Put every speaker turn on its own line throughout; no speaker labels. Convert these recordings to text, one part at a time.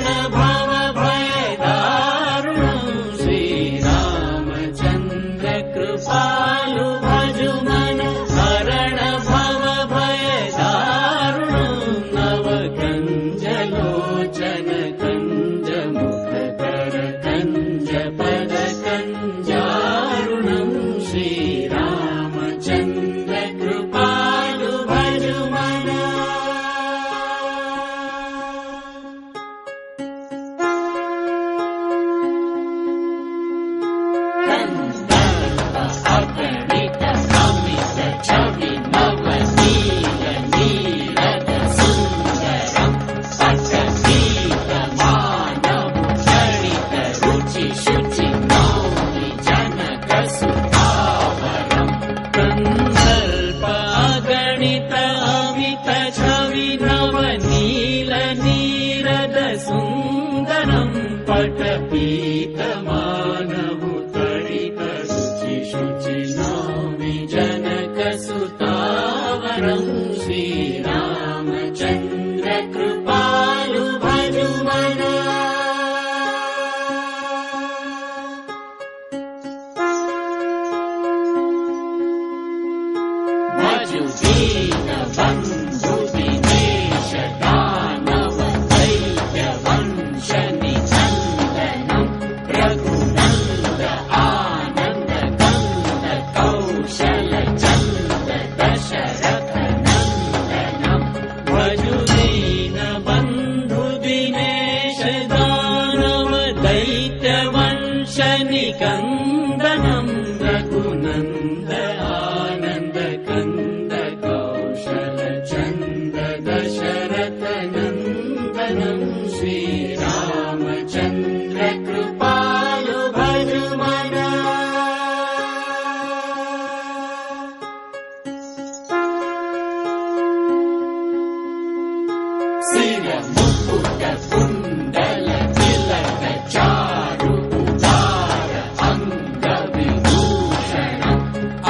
हरण भव भयदारुणं श्रीरामचन्द्र कृपालु भजुमन हरण भव भयदारुणं नवकञ्जलोचन कञ्जमुखकर कञ्जपदकञ्जारुणं श्रीरामचन्द्र कृपालु भजुमन अगणित अमित छवि नवनील नीरद सुन्दरं पटगीत मानव चरित रुचि शुचि नौमि जनक सुतावरं कन्दर्प अगणित अमित छवि नवनील नीरद सुन्दरं पटपीत मानव शुचि नौमि जनक सुतावरं श्रीरामचन्द्र कृपालु भजुमन भजुदीन बन्धु दिनेश दानव दैत्य वंश निचन्दनं रघुनन्द आनन्द कंद कौशल चन्द दशरथ नन्दनं भजुदीन बन्धु दिनेश दानव दैत्य वंश निकन्दनं रघुनन्द आनन्द कंद कौशल चन्द दशरथ नन्दनं श्रीरामचन्द्र कृपालु भजुमन सिर मुकुट कुण्डल तिलक चारु उदार अंग विभूषणं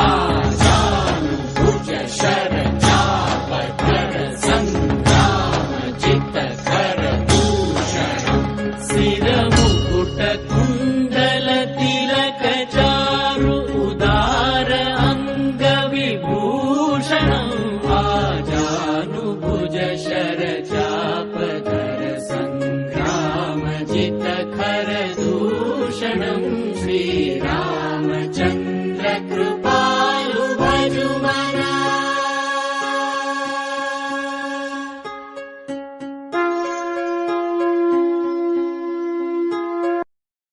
आजानुभुज शर चाप धर संग्राम जित कर दूषणं सिर मुकुट कुण्डल तिलक चारु उदार अंग विभूषणं आजानुभुज शर चाप धर संग्राम जित खर दूषणं श्रीराम